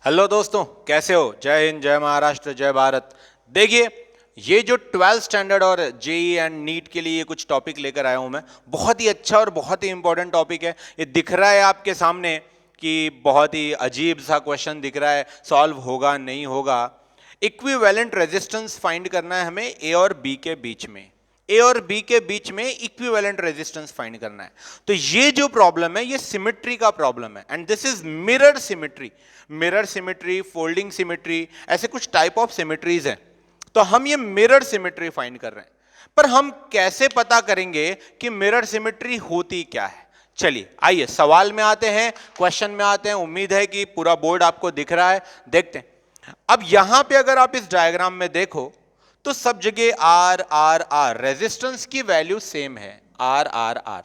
Hello दोस्तों, कैसे हो? जय हिंद, जय महाराष्ट्र, जय भारत। देखिए, ये जो 12th स्टैंडर्ड और जेई एंड नीट के लिए कुछ टॉपिक लेकर आया हूं मैं। बहुत ही अच्छा और बहुत ही इंपॉर्टेंट टॉपिक है। ये दिख रहा है आपके सामने कि बहुत ही अजीब सा क्वेश्चन दिख रहा है, सॉल्व होगा नहीं होगा। इक्विवेलेंट रेजिस्टेंस फाइंड करना है हमें ए और बी के बीच में। ए और बी के बीच में इक्विवेलेंट रेजिस्टेंस फाइंड करना है। तो ये जो प्रॉब्लम है, ये सिमेट्री का प्रॉब्लम है, and this is mirror symmetry. Mirror symmetry, folding symmetry, ऐसे कुछ टाइप ऑफ सिमेट्रीज हैं। तो हम ये मिरर सिमेट्री फाइंड कर रहे हैं, पर हम कैसे पता करेंगे कि मिरर सिमेट्री होती क्या है? चलिए आइए सवाल में आते हैं, क्वेश्चन में आते हैं। उम्मीद है कि पूरा बोर्ड आपको दिख रहा है, देखते हैं। अब यहां पे अगर आप इस डायग्राम में देखो तो सब जगह आर आर आर, रेजिस्टेंस की वैल्यू सेम है, आर आर आर।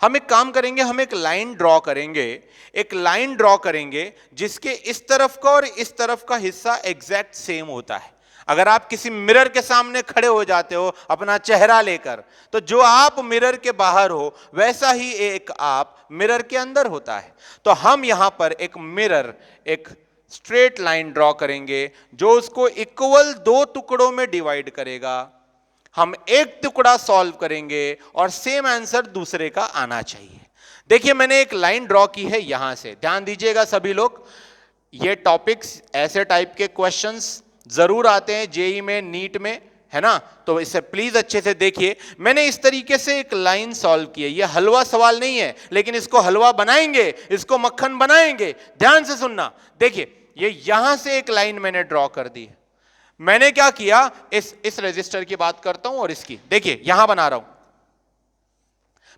हम एक काम करेंगे, हम एक लाइन ड्रॉ करेंगे, एक लाइन ड्रॉ करेंगे जिसके इस तरफ का और इस तरफ का हिस्सा एग्जैक्ट सेम होता है। अगर आप किसी मिरर के सामने खड़े हो जाते हो अपना चेहरा लेकर, तो जो आप मिरर के बाहर हो वैसा ही एक आप मिरर के अंदर होता है। तो हम यहां पर एक मिरर, एक स्ट्रेट लाइन ड्रॉ करेंगे जो उसको इक्वल दो टुकड़ों में डिवाइड करेगा। हम एक टुकड़ा सॉल्व करेंगे और सेम आंसर दूसरे का आना चाहिए। देखिए, मैंने एक लाइन ड्रॉ की है यहां से, ध्यान दीजिएगा सभी लोग। ये टॉपिक्स, ऐसे टाइप के क्वेश्चंस जरूर आते हैं जेई में, नीट में, है ना? तो इसे प्लीज अच्छे से देखिए। मैंने इस तरीके से एक लाइन सॉल्व की है। ये हलवा सवाल नहीं है, लेकिन इसको हलवा बनाएंगे, इसको मक्खन बनाएंगे। ध्यान से सुनना। देखिए, ये यहां से एक लाइन मैंने ड्रॉ कर दी है। मैंने क्या किया, इस रजिस्टर की बात करता हूं और इसकी, देखिए यहां बना रहा हूं।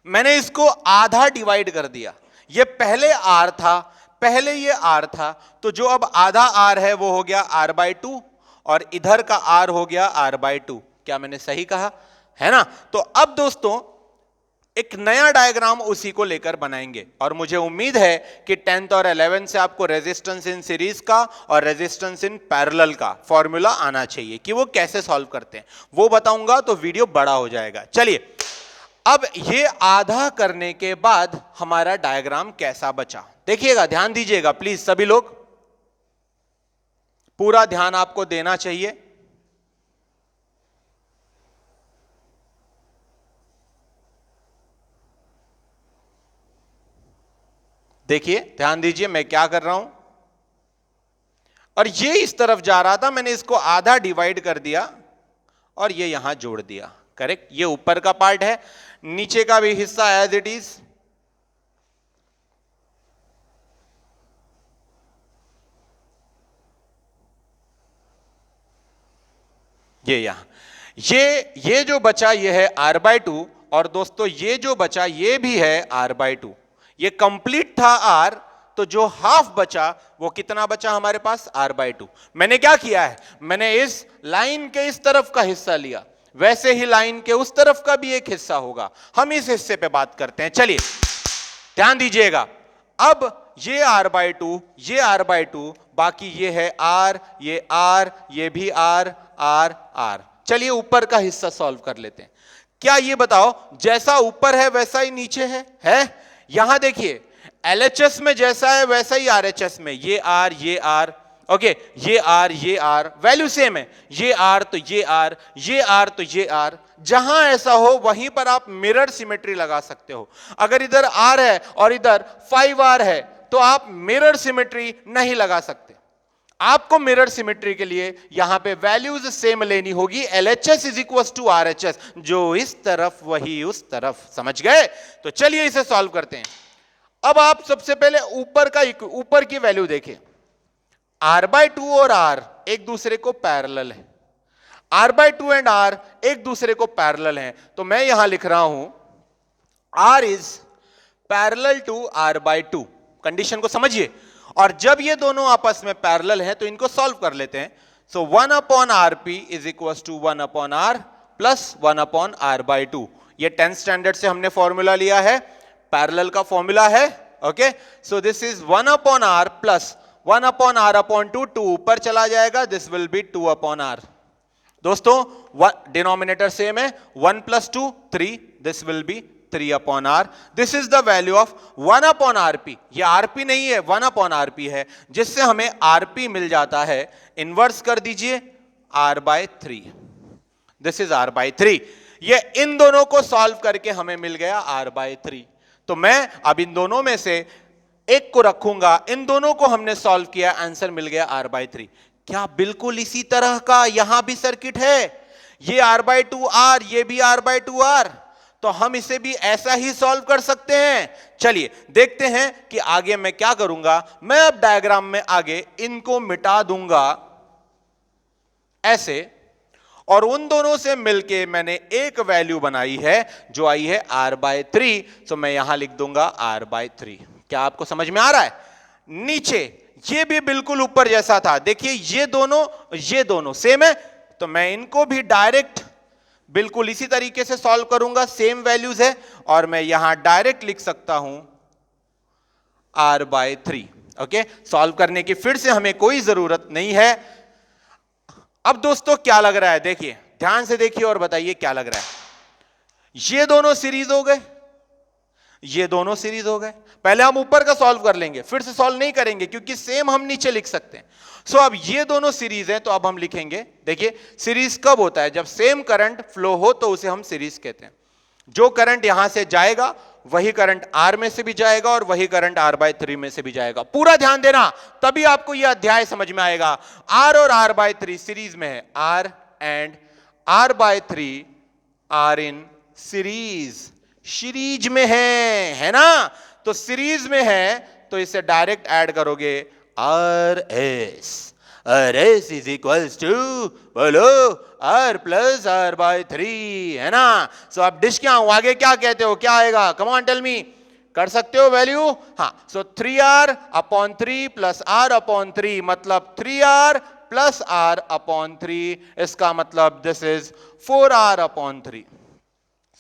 मैंने इसको आधा डिवाइड कर दिया। ये पहले आर था, पहले ये आर था, तो जो अब आधा आर है वो हो गया आर बाई टू, और इधर का आर हो गया आर बाई टू। क्या मैंने सही कहा? है ना? तो अब दोस्तों एक नया डायग्राम उसी को लेकर बनाएंगे, और मुझे उम्मीद है कि 10th और 11th से आपको रेजिस्टेंस इन सीरीज का और रेजिस्टेंस इन पैरेलल का फॉर्मूला आना चाहिए कि वो कैसे सॉल्व करते हैं। वो बताऊंगा तो वीडियो बड़ा हो जाएगा। चलिए, अब ये आधा करने के बाद हमारा डायग्राम कैसा बचा, देखिएगा, ध्यान दीजिएगा प्लीज सभी लोग। पूरा ध्यान आपको देना चाहिए। देखिए, ध्यान दीजिए मैं क्या कर रहा हूं। और ये इस तरफ जा रहा था, मैंने इसको आधा डिवाइड कर दिया और ये यहां जोड़ दिया। करेक्ट? ये ऊपर का पार्ट है, नीचे का भी हिस्सा एज इट इज। ये यहां, ये जो बचा ये है आर बाई टू, और दोस्तों ये जो बचा ये भी है आर बाई टू। ये कंप्लीट था आर, तो जो हाफ बचा वो कितना बचा हमारे पास? R by two. मैंने क्या किया है, मैंने इस लाइन के इस तरफ का हिस्सा लिया, वैसे ही लाइन के उस तरफ का भी एक हिस्सा होगा। हम इस हिस्से पे बात करते हैं। चलिए ध्यान दीजिएगा। अब ये आर बाई टू, ये आर बाई टू, बाकी ये है आर, ये आर, ये भी आर, आर आर। चलिए ऊपर का हिस्सा सॉल्व कर लेते हैं। क्या ये बताओ, जैसा ऊपर है वैसा ही नीचे है? यहां देखिए, एलएचएस में जैसा है वैसा ही आरएचएस में, ये आर, ओके, ये आर, वैल्यू सेम है। ये आर तो ये आर, ये आर तो ये आर। जहां ऐसा हो वहीं पर आप मिरर सिमेट्री लगा सकते हो। अगर इधर आर है और इधर 5R है तो आप मिरर सिमेट्री नहीं लगा सकते। आपको मिरर सिमेट्री के लिए यहां पे वैल्यूज सेम लेनी होगी। LHS is equal to RHS, जो इस तरफ वही उस तरफ। समझ गए? तो चलिए इसे सॉल्व करते हैं। अब आप सबसे पहले ऊपर की वैल्यू देखें। R बाई टू और R एक दूसरे को पैरेलल है। R by to and R एक दूसरे को पैरेलल है, तो मैं यहां लिख रहा हूं R is parallel to R by two. Condition को समझिए। और जब ये दोनों आपस में पैरेलल हैं तो इनको सॉल्व कर लेते हैं। So 1 upon RP is equal to 1 upon R plus 1 upon R by two. ये 10th स्टैंडर्ड से हमने फॉर्मूला लिया है, पैरेलल का फॉर्मूला है। Okay, so this is 1 upon R plus 1 upon R upon two, two ऊपर चला जाएगा, this will be 2 upon R। दोस्तों डिनोमिनेटर सेम है, 1 plus 2 3, this will be 3 upon R, this is the value of 1 upon RP. ये RP नहीं है, 1 upon RP है, जिससे हमें आरपी मिल जाता है, इन्वर्स कर दीजिए r/3, दिस इज r/3। ये इन दोनों को सॉल्व करके हमें मिल गया r/3। तो मैं अब इन दोनों में से एक को रखूंगा, इन दोनों को हमने सॉल्व किया, आंसर मिल गया r/3। क्या बिल्कुल इसी तरह का यहां भी सर्किट है? ये r/2r, ये भी r/2r, तो हम इसे भी ऐसा ही सॉल्व कर सकते हैं। चलिए देखते हैं कि आगे मैं क्या करूंगा। मैं अब डायग्राम में आगे इनको मिटा दूंगा ऐसे, और उन दोनों से मिलके मैंने एक वैल्यू बनाई है जो आई है r/3, तो मैं यहां लिख दूंगा r/3। क्या आपको समझ में आ रहा है? नीचे ये भी बिल्कुल ऊपर जैसा था, देखिए ये दोनों सेम है, तो मैं इनको भी डायरेक्ट बिल्कुल इसी तरीके से सॉल्व करूंगा, सेम वैल्यूज है, और मैं यहां डायरेक्ट लिख सकता हूं r/3। ओके, सॉल्व करने की फिर से हमें कोई जरूरत नहीं है। अब दोस्तों क्या लग रहा है, देखिए ध्यान से देखिए और बताइए क्या लग रहा है। ये दोनों सीरीज हो गए, ये दोनों सीरीज हो गए। पहले हम ऊपर का सॉल्व कर लेंगे, फिर से सॉल्व नहीं करेंगे क्योंकि सेम हम नीचे लिख सकते हैं। सो अब ये दोनों सीरीज हैं, तो अब हम लिखेंगे, देखिए सीरीज कब होता है? जब सेम करंट फ्लो हो तो उसे हम सीरीज कहते हैं। जो करंट यहां से जाएगा वही करंट R में से भी जाएगा और वही करंट r/3 में से भी जाएगा। पूरा ध्यान देना, तभी आपको यह अध्याय समझ में आएगा। R और r/3 सीरीज में है, R and r/3 are in series में है ना? तो सीरीज में है तो इसे डायरेक्ट ऐड करोगे, RS इज इक्वल्स टू, बोलो, R प्लस r/3, है ना? सो अब डिश क्या हूं, आगे क्या कहते हो, क्या आएगा? कम ऑन टेल मी, कर सकते हो वैल्यू? हाँ, सो 3r/3 प्लस r/3, मतलब 3r प्लस r/3, इसका मतलब दिस इज 4r/3।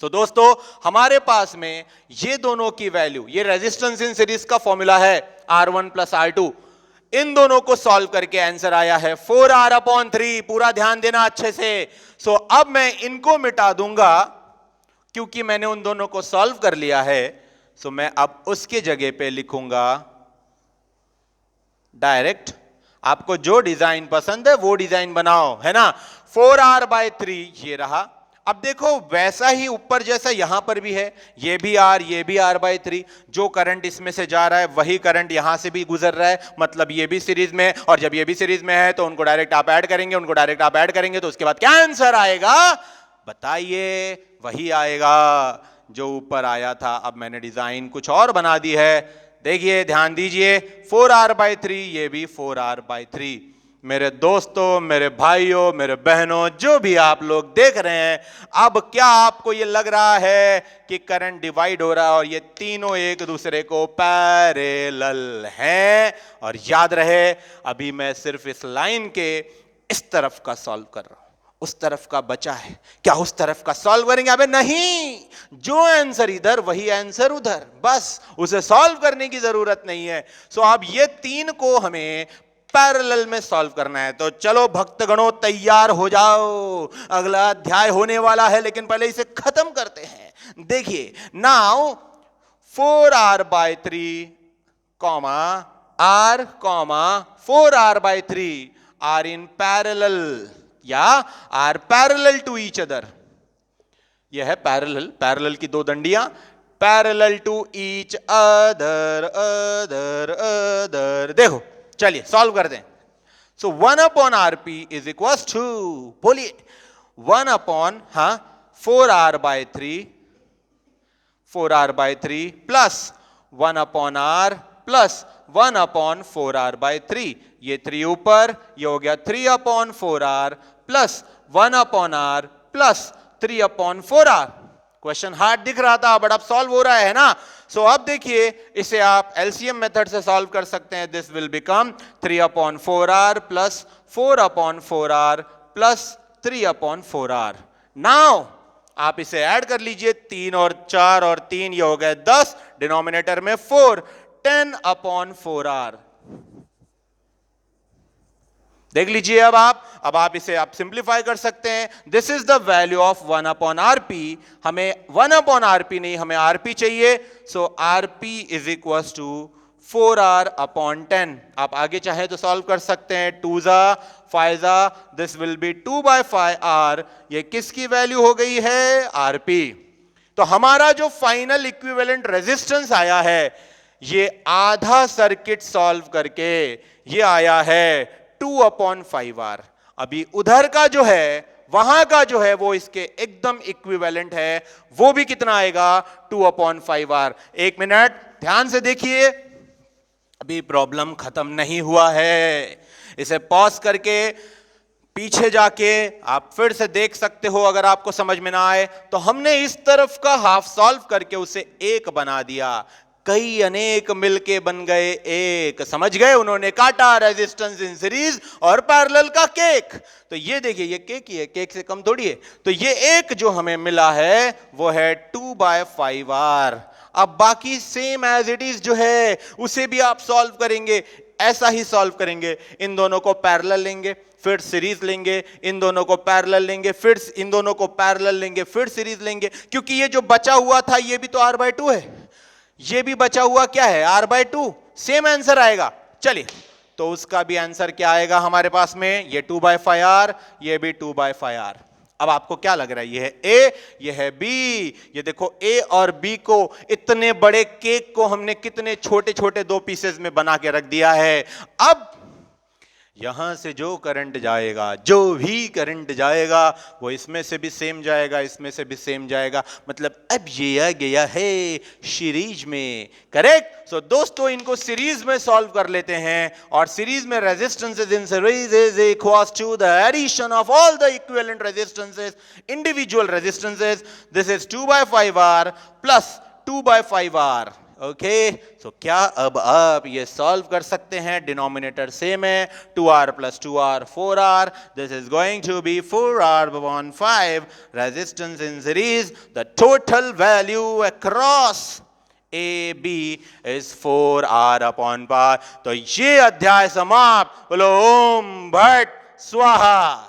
तो दोस्तों हमारे पास में ये दोनों की वैल्यू, ये रेजिस्टेंस इन सीरीज का फॉर्मूला है R1 प्लस R2, इन दोनों को सॉल्व करके आंसर आया है 4r/3। पूरा ध्यान देना अच्छे से। सो अब मैं इनको मिटा दूंगा क्योंकि मैंने उन दोनों को सॉल्व कर लिया है। सो मैं अब उसके जगह पे लिखूंगा डायरेक्ट, आपको जो डिजाइन पसंद है वो डिजाइन बनाओ, है ना? 4r/3 ये रहा। अब देखो वैसा ही ऊपर जैसा यहां पर भी है, ये भी R, ये भी r/3, जो करंट इसमें से जा रहा है वही करंट यहां से भी गुजर रहा है, मतलब ये भी सीरीज में है, और जब ये भी सीरीज में है तो उनको डायरेक्ट आप ऐड करेंगे, तो उसके बाद क्या आंसर आएगा बताइए? वही आएगा जो ऊपर आया था। अब मैंने डिजाइन कुछ और बना दी है, देखिए ध्यान दीजिए, 4r/3, ये भी 4r/3। मेरे दोस्तों, मेरे भाइयों, मेरे बहनों, जो भी आप लोग देख रहे हैं, अब क्या आपको ये लग रहा है कि करंट डिवाइड हो रहा है और ये तीनों एक दूसरे को पैरेलल हैं? और याद रहे अभी मैं सिर्फ इस लाइन के इस तरफ का सॉल्व कर रहा हूं, उस तरफ का बचा है। क्या उस तरफ का सॉल्व करेंगे? अबे नहीं, जो आंसर इधर वही आंसर उधर, बस उसे सॉल्व करने की जरूरत नहीं है। सो अब ये तीन को हमें पैरेलल में सॉल्व करना है। तो चलो भक्तगणों तैयार हो जाओ, अगला अध्याय होने वाला है, लेकिन पहले इसे खत्म करते हैं। देखिए now 4r/3 comma r comma 4r/3 are in parallel या are parallel to each other. यह है पैरेलल की दो दंडियां, पैरेलल टू ईच अदर। देखो चलिए सॉल्व करते हैं। सो 1/rp इज इक्वल टू, बोलिए, 1 हाँ 4r/3 plus 1/r plus 1/4r/3। ये 3 ऊपर, ये हो गया 3/4r plus 1/r plus 3/4r। Question hard दिख रहा था बट अब सॉल्व हो रहा है ना? सो अब देखिए इसे आप एलसीएम मेथड से सॉल्व कर सकते हैं। This will become 3/4r plus 4/4r plus 3/4r। Now आप इसे ऐड कर लीजिए, 3 और 4 और 3, ये हो गए 10, डिनोमिनेटर में 4, 10/4r। देख लीजिए अब आप इसे आप सिंप्लीफाई कर सकते हैं। This is the value of 1 upon RP. हमें 1 अपॉन आरपी नहीं, हमें आरपी चाहिए। So RP is equal to 4r upon 10। आप आगे चाहे तो सॉल्व कर सकते हैं। 2 जा 5 जा, दिस विल बी 2/5r। ये किसकी वैल्यू हो गई है? आरपी। तो हमारा जो फाइनल इक्विवेलेंट रेजिस्टेंस आया है, ये आधा सर्किट सॉल्व करके ये आया है 2/5r। अभी उधर का जो है, वहां का जो है, वो इसके एकदम इक्विवेलेंट है। वो भी कितना आएगा? 2/5r। एक मिनट ध्यान से देखिए, अभी प्रॉब्लम खत्म नहीं हुआ है। इसे पॉज करके पीछे जाके आप फिर से देख सकते हो। अगर आपको समझ में ना आए तो हमने इस तरफ का हाफ सॉल्व करके उसे एक बना दिया। कई अनेक मिलके बन गए एक। समझ गए? उन्होंने काटा रेजिस्टेंस इन सीरीज और पैरेलल का केक। तो ये देखिए, ये केक ही है, केक से कम थोड़ी है। तो ये एक जो हमें मिला है वो है 2/5r। अब बाकी सेम एज इट इज जो है उसे भी आप सॉल्व करेंगे, ऐसा ही सॉल्व करेंगे। इन दोनों को पैरेलल लेंगे, फिर सीरीज लेंगे, इन दोनों को पैरेलल लेंगे, फिर इन दोनों को पैरेलल लेंगे, फिर सीरीज लेंगे। क्योंकि ये जो बचा हुआ था ये भी तो r/2 है, ये भी बचा हुआ क्या है? r/2। सेम आंसर आएगा। चलिए, तो उसका भी आंसर क्या आएगा हमारे पास में? ये 2/5r, ये भी 2/5r। अब आपको क्या लग रहा है? ये है ए, ये है बी। ये देखो, ए और बी को, इतने बड़े केक को हमने कितने छोटे छोटे 2 पीसेस में बना के रख दिया है। अब यहां से जो करंट जाएगा, जो भी करंट जाएगा, वो इसमें से भी सेम जाएगा, इसमें से भी सेम जाएगा। मतलब अब ये आ गया है सीरीज में। करेक्ट? सो दोस्तों, इनको सीरीज में सॉल्व कर लेते हैं। और सीरीज में resistances in series is equals to the addition of all the equivalent resistances, individual resistances. This is 2/5r plus 2/5r। Okay, so क्या अब आप ये सॉल्व कर सकते हैं? डिनोमिनेटर सेम है, 2r plus 2r 4r। This is going to be 4r/5 resistance in series. The total value across A B is 4r/5। तो ये अध्याय समाप्त। बोलो ओम भट्ट स्वाहा।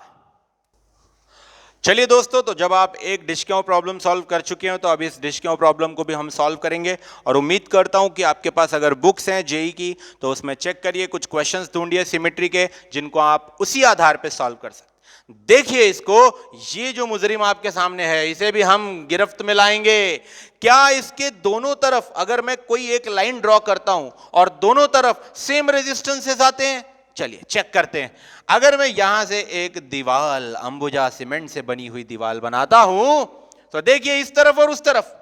चलिए दोस्तों, तो जब आप एक डिशक्यों प्रॉब्लम सॉल्व कर चुके हो, तो अब इस डिशक्यों प्रॉब्लम को भी हम सॉल्व करेंगे। और उम्मीद करता हूं कि आपके पास अगर बुक्स हैं जेई की, तो उसमें चेक करिए, कुछ क्वेश्चंस ढूंढिए सिमेट्री के, जिनको आप उसी आधार पे सॉल्व कर सकते। देखिए इसको, ये जो मुजरिम आपके सामने है, इसे भी हम गिरफ्त में लाएंगे। क्या इसके दोनों तरफ अगर मैं कोई एक लाइन ड्रॉ करता हूं और दोनों तरफ सेम रेजिस्टेंसेस आते हैं? चलिए चेक करते हैं। अगर मैं यहां से एक दीवार, अंबुजा सीमेंट से बनी हुई दीवार बनाता हूं, तो देखिए इस तरफ और उस तरफ,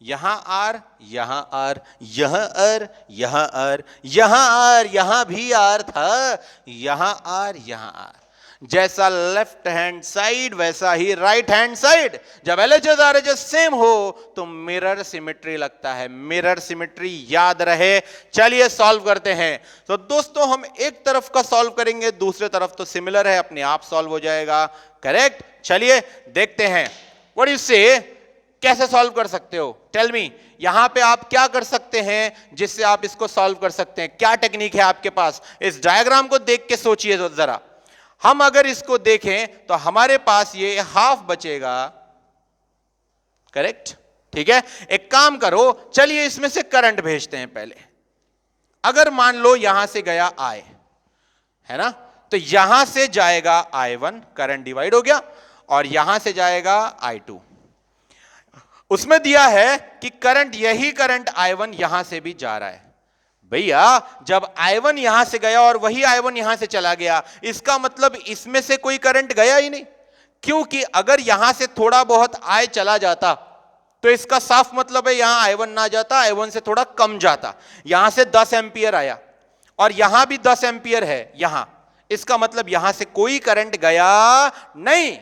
यहां आर, यहां आर, यहां आर, यहां आर, यहां आर, यहां भी आर था, यहां आर, यहां आर। जैसा लेफ्ट हैंड साइड वैसा ही राइट हैंड साइड। जब LHS RHS सेम हो तो मिरर सिमेट्री लगता है। मिरर सिमेट्री याद रहे। चलिए सॉल्व करते हैं। तो दोस्तों, हम एक तरफ का सॉल्व करेंगे, दूसरे तरफ तो सिमिलर है, अपने आप सॉल्व हो जाएगा। करेक्ट? चलिए देखते हैं। व्हाट यू से, कैसे सॉल्व कर सकते हो? Tell me. यहां पे आप क्या कर सकते हैं जिससे आप इसको सॉल्व कर सकते हैं? क्या टेक्निक है आपके पास? इस डायग्राम को देख के सोचिए जरा। हम अगर इसको देखें तो हमारे पास ये हाफ बचेगा। करेक्ट? ठीक है, एक काम करो, चलिए इसमें से करंट भेजते हैं पहले। अगर मान लो यहां से गया I, है ना, तो यहां से जाएगा I1, करंट डिवाइड हो गया, और यहां से जाएगा I2। उसमें दिया है कि करंट, यही करंट I1 यहां से भी जा रहा है। भैया, जब I1 यहां से गया और वही I1 यहां से चला गया, इसका मतलब इसमें से कोई करंट गया ही नहीं। क्योंकि अगर यहां से थोड़ा बहुत I चला जाता तो इसका साफ मतलब है यहां I1 ना जाता, I1 से थोड़ा कम जाता। यहां से 10 एंपियर आया और यहां भी 10 एंपियर है यहां, इसका मतलब यहां से कोई करंट गया नहीं।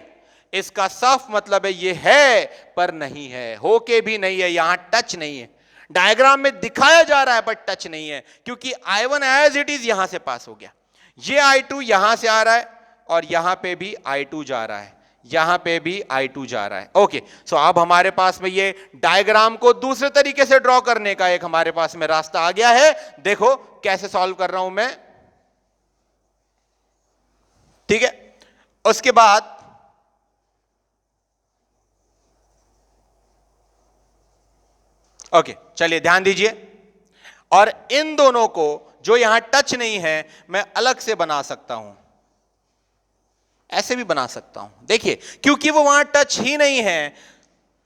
इसका साफ मतलब है ये है पर नहीं है, होके भी नहीं है, यहां टच नहीं है। डायग्राम में दिखाया जा रहा है बट टच नहीं है, क्योंकि I1 एज इट इज यहां से पास हो गया। ये I2 यहां से आ रहा है और यहां पे भी I2 जा रहा है, यहां पे भी I2 जा रहा है। ओके, सो अब हमारे पास में ये डायग्राम को दूसरे तरीके से ड्रॉ करने का एक हमारे पास में रास्ता आ गया है। देखो कैसे सॉल्व कर रहा हूं मैं। ठीक है, उसके बाद ओके, चलिए ध्यान दीजिए, और इन दोनों को जो यहां टच नहीं है मैं अलग से बना सकता हूं, ऐसे भी बना सकता हूं। देखिए क्योंकि वो वहां टच ही नहीं है,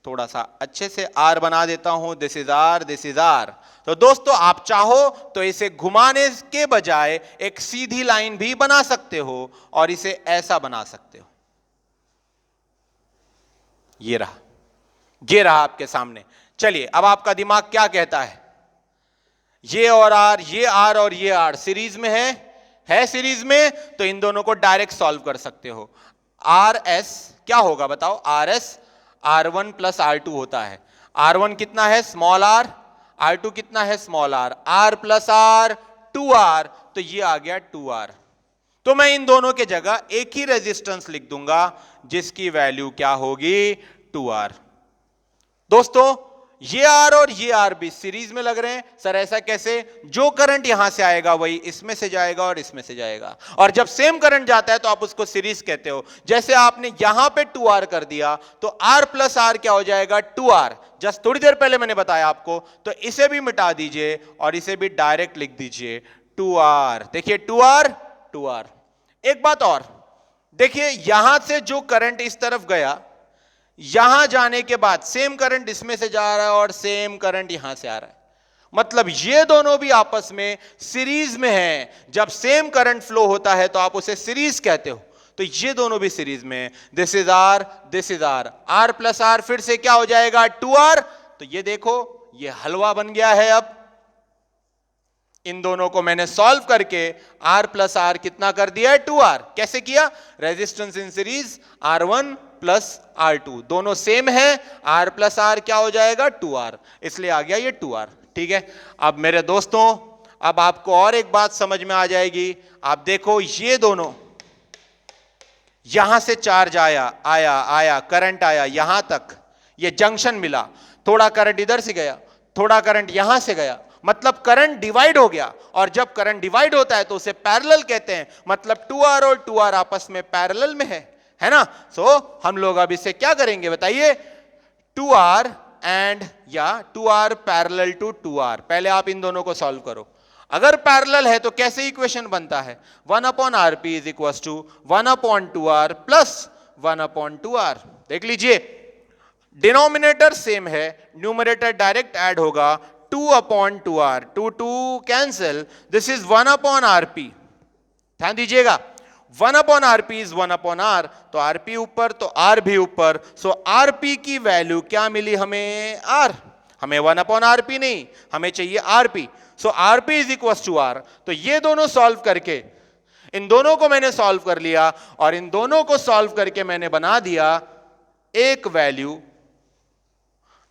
थोड़ा सा अच्छे से आर बना देता हूं, this is R, this is R. तो दोस्तों आप चाहो तो इसे घुमाने के बजाय एक सीधी लाइन भी बना सकते हो और इसे ऐसा बना सकते हो। ये रहा आपके सामने। चलिए अब आपका दिमाग क्या कहता है, ये और आर, ये आर और ये आर सीरीज में है सीरीज में, तो इन दोनों को डायरेक्ट सॉल्व कर सकते हो। आर एस क्या होगा बताओ, R S R1 plus R2 होता है। R1 कितना है, स्मॉल आर, R2 कितना है, small R, R plus R 2R, तो ये आ गया 2R। तो मैं इन दोनों के जगह एक ही रेजिस्टेंस लिख दूंगा जिसकी वैल्यू क्या होगी, 2R। दोस्तों ये आर और ये आर भी सीरीज में लग रहे हैं, सर ऐसा कैसे, जो करंट यहां से आएगा वही इसमें से जाएगा और इसमें से जाएगा, और जब सेम करंट जाता है तो आप उसको सीरीज कहते हो। जैसे आपने यहां पे 2R कर दिया तो R प्लस R क्या हो जाएगा, 2R। जस्ट थोड़ी देर पहले मैंने बताया आपको, तो इसे भी मिटा दीजिए और इसे भी डायरेक्ट लिख दीजिए 2R। देखिए 2R। एक बात और देखिए, यहां से जो करंट इस तरफ गया, यहां जाने के बाद सेम करंट इसमें से जा रहा है और सेम करंट यहां से आ रहा है, मतलब ये दोनों भी आपस में सीरीज में हैं। जब सेम करंट फ्लो होता है तो आप उसे सीरीज कहते हो, तो ये दोनों भी सीरीज में हैं। This is R, this is R, R plus R फिर से क्या हो जाएगा, 2R। तो ये देखो ये हलवा बन गया है। अब इन दोनों को मैंने सॉल्व करके R प्लस आर कितना कर दिया है, 2R। कैसे किया, resistance in series R1 plus R2 दोनों सेम है, R प्लस आर क्या हो जाएगा, 2R, इसलिए आ गया ये 2R। ठीक है, अब मेरे दोस्तों अब आपको और एक बात समझ में आ जाएगी। आप देखो ये दोनों, यहां से चार्ज आया करंट आया यहां तक, ये जंक्शन मिला, थोड़ा करंट इधर से गया, थोड़ा करंट यहां से गया, मतलब करंट डिवाइड हो गया। और जब करंट डिवाइड होता है तो उसे पैरेलल कहते हैं, मतलब 2R और 2R आपस में पैरेलल में है ना। सो हम लोग अब इसे क्या करेंगे बताइए, 2R एंड या 2R पैरेलल टू 2R। पहले आप इन दोनों को सॉल्व करो। अगर पैरेलल है तो कैसे इक्वेशन बनता है, 1/RP is equal to 1/2R plus 1/2R। देख लीजिए डिनोमिनेटर सेम है, न्यूमरेटर डायरेक्ट ऐड होगा, 2/2R, 2 cancel, this is 1/RP। ध्यान दीजिएगा 1/RP इज 1/R, तो RP ऊपर तो R भी ऊपर, सो RP की वैल्यू क्या मिली हमें, R। हमें 1/RP नहीं, हमें चाहिए RP। So RP is equal to R। तो ये दोनों सॉल्व करके, इन दोनों को मैंने सॉल्व कर लिया और इन दोनों को सॉल्व करके मैंने बना दिया एक value,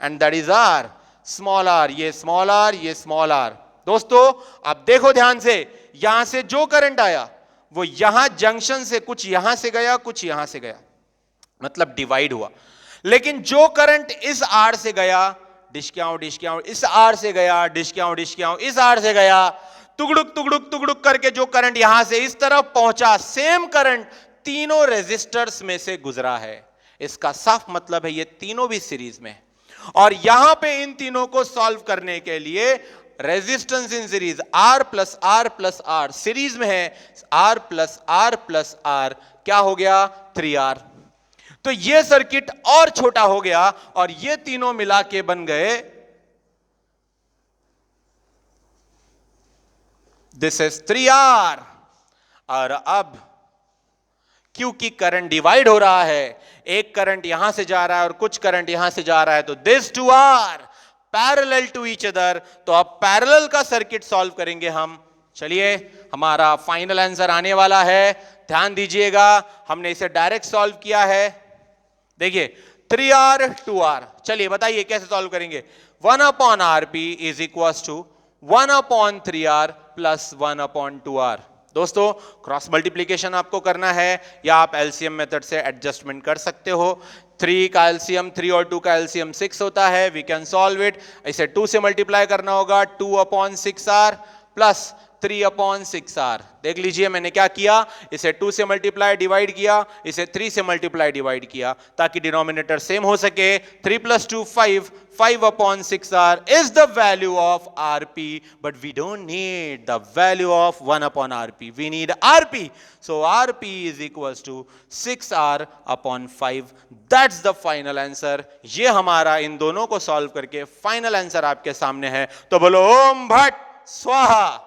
and that is R, small r, ये स्मॉल r, ये स्मॉल r। दोस्तों अब देखो ध्यान से, यहां से जो करंट आया वो यहां जंक्शन से कुछ यहां से गया, कुछ यहां से गया, मतलब डिवाइड हुआ। लेकिन जो करंट इस R से गया, डिश के आऊं, इस R से गया, डिश के आऊं, इस R से गया, तुगड़ुक करके जो करंट यहां से इस तरफ पहुंचा, सेम करंट तीनों रेजिस्टर्स में से गुजरा है। इसका साफ मतलब है ये तीनों भी सीरीज में है। और यहां पे इन तीनों को सॉल्व करने के लिए resistance in series R plus R series में है, R प्लस R क्या हो गया, 3R। तो ये सर्किट और छोटा हो गया और ये तीनों मिला के बन गए, दिस इज 3R। और अब क्योंकि करंट डिवाइड हो रहा है, एक करंट यहां से जा रहा है और कुछ करंट यहां से जा रहा है, तो this 2R parallel to each other. तो अब पैरेलल का सर्किट सॉल्व करेंगे हम। चलिए हमारा फाइनल आंसर आने वाला है, ध्यान दीजिएगा। हमने इसे डायरेक्ट सॉल्व किया है, देखिए 3R 2R। चलिए बताइए कैसे सॉल्व करेंगे, 1/RP is equal to 1/3R plus 1/2R। दोस्तों क्रॉस मल्टीप्लीकेशन आपको करना है या आप एलसीएम मेथड से एडजस्टमेंट कर सकते हो। 3 का एलसीएम 3 और 2 का एलसीएम 6 होता है, वी कैन सॉल्व इट। इसे 2 से मल्टीप्लाई करना होगा, 2/6R प्लस 3 अपॉन 6r। देख लीजिए मैंने क्या किया, इसे 2 से मल्टीप्लाई डिवाइड किया, इसे 3 से मल्टीप्लाई डिवाइड किया ताकि डिनोमिनेटर सेम हो सके। 3 + 2 5, 5 upon 6r is the value of rp, but we don't need the value of 1 upon rp, we need rp, so rp is equals to 6r upon 5। that's the final answer। ये हमारा इन दोनों को solve करके final answer आपके सामने है, तो बोलो ओम भट्ट स्वाहा।